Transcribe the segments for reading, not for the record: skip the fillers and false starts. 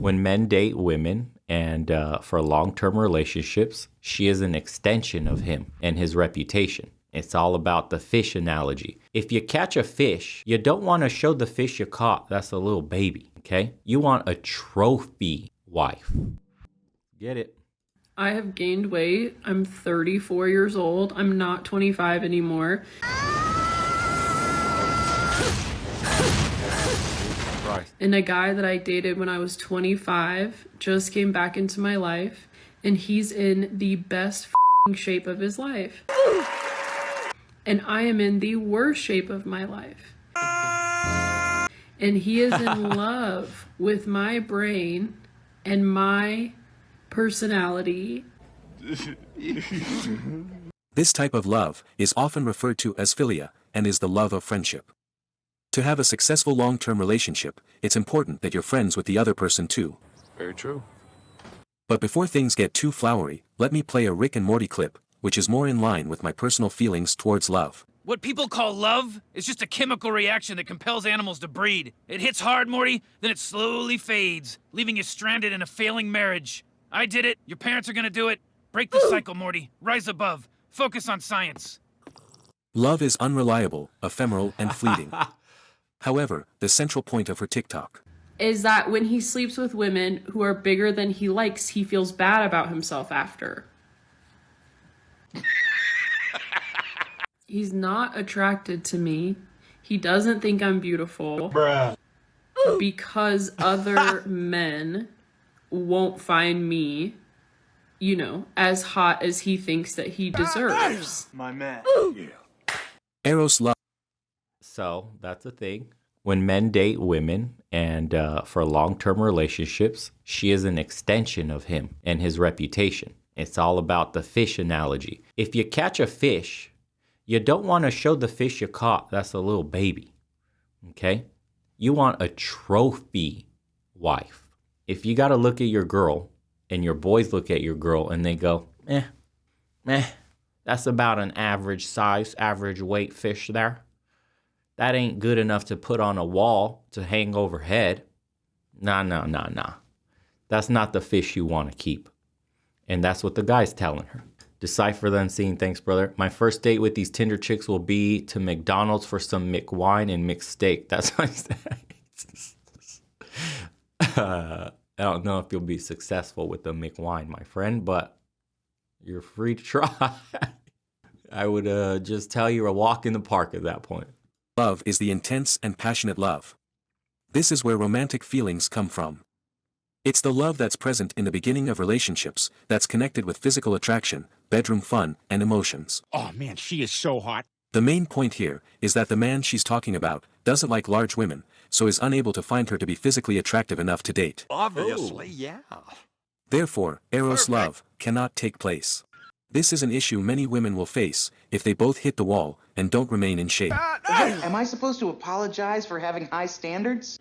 When men date women and for long-term relationships, she is an extension of him and his reputation. It's all about the fish analogy. If you catch a fish, you don't want to show the fish you caught. That's a little baby, okay? You want a trophy wife. Get it? I have gained weight. I'm 34 years old. I'm not 25 anymore. And a guy that I dated when I was 25 just came back into my life, and he's in the best shape of his life. And I am in the worst shape of my life. And he is in love with my brain and my personality. This type of love is often referred to as philia and is the love of friendship. To have a successful long-term relationship, it's important that you're friends with the other person too. Very true. But before things get too flowery, let me play a Rick and Morty clip, which is more in line with my personal feelings towards love. What people call love is just a chemical reaction that compels animals to breed. It hits hard, Morty, then it slowly fades, leaving you stranded in a failing marriage. I did it. Your parents are gonna do it. Break the cycle, Morty. Rise above. Focus on science. Love is unreliable, ephemeral, and fleeting. However, the central point of her TikTok is that when he sleeps with women who are bigger than he likes, he feels bad about himself after. He's not attracted to me. He doesn't think I'm beautiful. Bruh. Because other men won't find me, you know, as hot as he thinks that he deserves. My man. Eros love. So that's the thing. When men date women and for long-term relationships, she is an extension of him and his reputation. It's all about the fish analogy. If you catch a fish, you don't want to show the fish you caught. That's a little baby, okay? You want a trophy wife. If you got to look at your girl and your boys look at your girl and they go, that's about an average size, average weight fish there. That ain't good enough to put on a wall to hang overhead. Nah. That's not the fish you want to keep. And that's what the guy's telling her. Decipher the unseen. Thanks, brother. My first date with these Tinder chicks will be to McDonald's for some McWine and mixed steak. That's what I said. I don't know if you'll be successful with the McWine, my friend, but you're free to try. I would just tell you a walk in the park at that point. Love is the intense and passionate love. This is where romantic feelings come from. It's the love that's present in the beginning of relationships, that's connected with physical attraction, bedroom fun, and emotions. Oh man, she is so hot. The main point here is that the man she's talking about doesn't like large women, so is unable to find her to be physically attractive enough to date. Obviously, yeah. Therefore, Eros love cannot take place. This is an issue many women will face if they both hit the wall and don't remain in shape. Am I supposed to apologize for having high standards?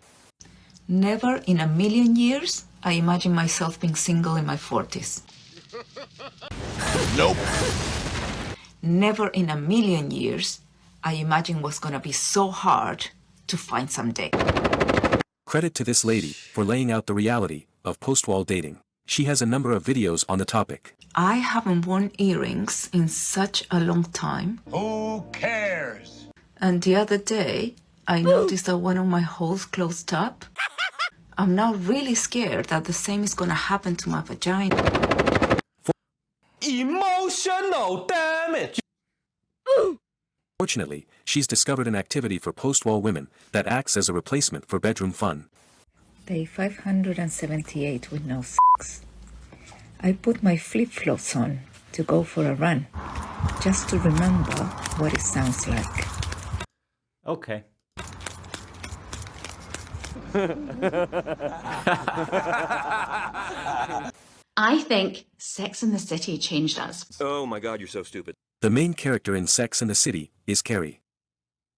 Never in a million years I imagine myself being single in my 40s. Nope. Never in a million years I imagine what's gonna be so hard to find someday. Credit to this lady for laying out the reality of post-wall dating. She has a number of videos on the topic. I haven't worn earrings in such a long time. Who cares? And the other day, I noticed that one of my holes closed up. I'm now really scared that the same is gonna happen to my vagina. Emotional damage. Fortunately, she's discovered an activity for post-wall women that acts as a replacement for bedroom fun. Day 578 with no sex. I put my flip-flops on to go for a run, just to remember what it sounds like. Okay. I think Sex and the City changed us. Oh my God, you're so stupid. The main character in Sex and the City is Carrie.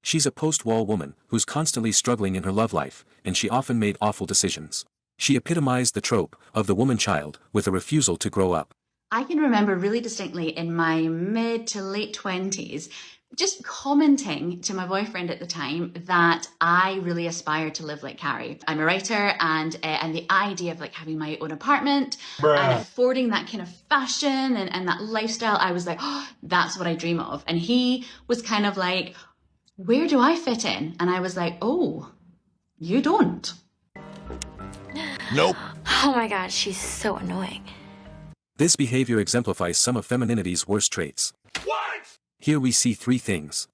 She's a post-wall woman who's constantly struggling in her love life, and she often made awful decisions. She epitomized the trope of the woman child with a refusal to grow up. I can remember really distinctly in my mid to late 20s just commenting to my boyfriend at the time that I really aspired to live like Carrie. I'm a writer, and the idea of like having my own apartment and affording that kind of fashion and that lifestyle, I was like, oh, that's what I dream of. And he was kind of like, where do I fit in? And I was like, oh, you don't. Nope. Oh my god, she's so annoying. This behavior exemplifies some of femininity's worst traits. What? Here we see three things.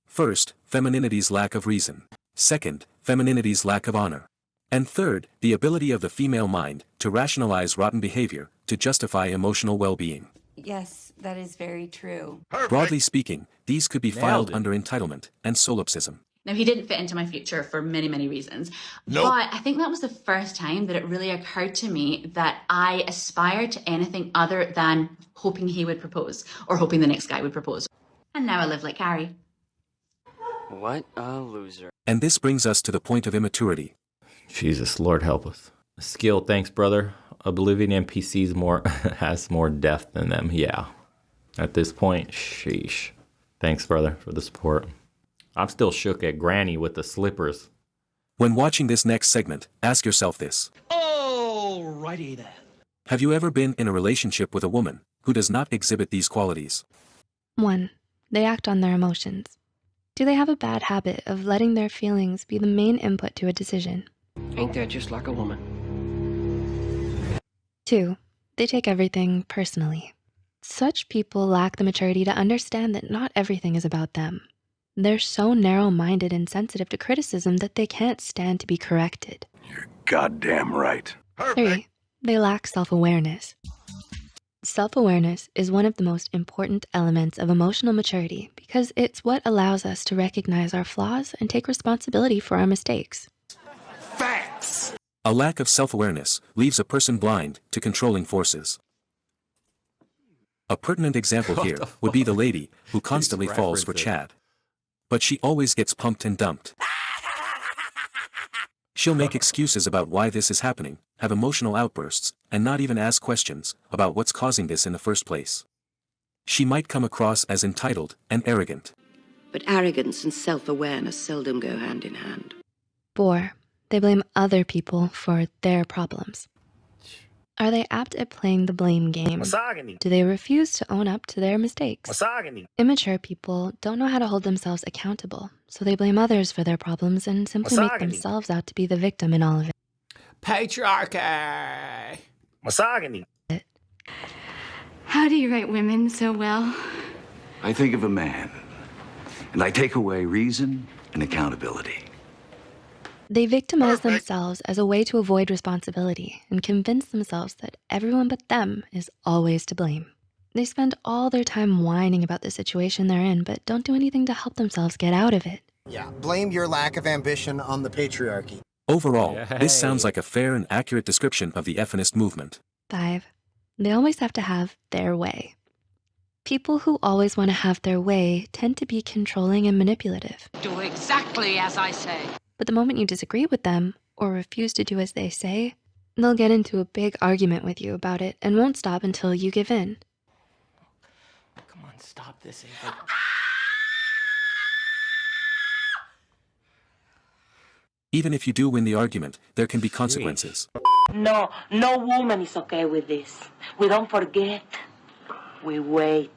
First, femininity's lack of reason. Second, femininity's lack of honor. And third, the ability of the female mind to rationalize rotten behavior to justify emotional well-being. Yes, that is very true. Perfect. Broadly speaking, these could be Nailed filed it. under entitlement and solipsism. Now, he didn't fit into my future for many, many reasons. Nope. But I think that was the first time that it really occurred to me that I aspired to anything other than hoping he would propose or hoping the next guy would propose. And now I live like Carrie. What a loser. And this brings us to the point of immaturity. Jesus, Lord help us. Skill, thanks, brother. Oblivion NPCs has more depth than them. Yeah. At this point, sheesh. Thanks, brother, for the support. I'm still shook at Granny with the slippers. When watching this next segment, ask yourself this. Alrighty then. Have you ever been in a relationship with a woman who does not exhibit these qualities? 1. They act on their emotions. Do they have a bad habit of letting their feelings be the main input to a decision? Ain't that just like a woman? 2. They take everything personally. Such people lack the maturity to understand that not everything is about them. They're so narrow-minded and sensitive to criticism that they can't stand to be corrected. You're goddamn right. 3. They lack self-awareness. Self-awareness is one of the most important elements of emotional maturity because it's what allows us to recognize our flaws and take responsibility for our mistakes. Facts. A lack of self-awareness leaves a person blind to controlling forces. A pertinent example here would be the lady who constantly falls for Chad. But she always gets pumped and dumped. She'll make excuses about why this is happening, have emotional outbursts, and not even ask questions about what's causing this in the first place. She might come across as entitled and arrogant. But arrogance and self-awareness seldom go hand in hand. 4. They blame other people for their problems. Are they apt at playing the blame game? Misogyny. Do they refuse to own up to their mistakes? Misogyny. Immature people don't know how to hold themselves accountable, so they blame others for their problems and simply make Misogyny. themselves out to be the victim in all of it. Patriarchy. Misogyny. How do you write women so well? I think of a man, and I take away reason and accountability. They victimize themselves as a way to avoid responsibility and convince themselves that everyone but them is always to blame. They spend all their time whining about the situation they're in, but don't do anything to help themselves get out of it. Yeah, blame your lack of ambition on the patriarchy. Overall, this sounds like a fair and accurate description of the feminist movement. 5. They always have to have their way. People who always want to have their way tend to be controlling and manipulative. Do exactly as I say. But the moment you disagree with them or refuse to do as they say, they'll get into a big argument with you about it and won't stop until you give in. Come on, stop this, Ava. Even if you do win the argument, there can be consequences. No woman is okay with this. We don't forget. We wait.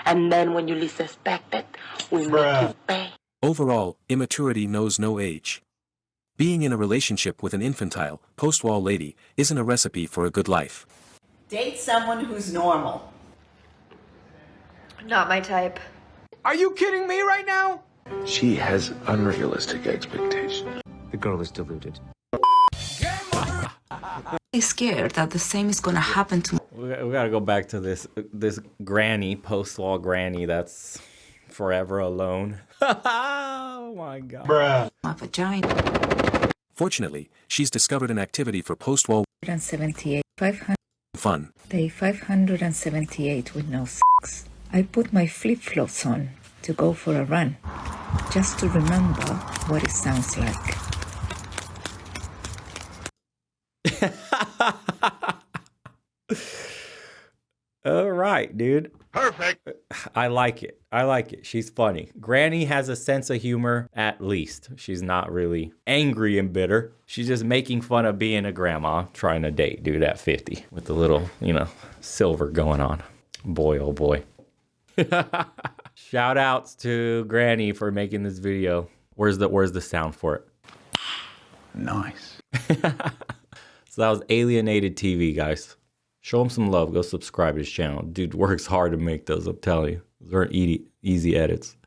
And then when you least expect it, we make you pay. Overall, immaturity knows no age. Being in a relationship with an infantile, post-wall lady isn't a recipe for a good life. Date someone who's normal. Not my type. Are you kidding me right now? She has unrealistic expectations. The girl is deluded. I'm scared that the same is going to happen to me. We gotta go back to this granny, post-wall granny that's forever alone. Oh my God. My vagina. Fortunately, she's discovered an activity for post-wall 578, 500, fun. day 578 with no sex. I put my flip-flops on to go for a run, just to remember what it sounds like. All right, dude. Perfect. I like it. I like it. She's funny. Granny has a sense of humor, at least. She's not really angry and bitter. She's just making fun of being a grandma trying to date dude at 50 with the little, silver going on. Boy, oh boy. Shout outs to Granny for making this video. Where's the sound for it? Nice. So that was Alienated TV, guys. Show him some love. Go subscribe to his channel. Dude works hard to make those, I'm telling you. Those aren't easy edits.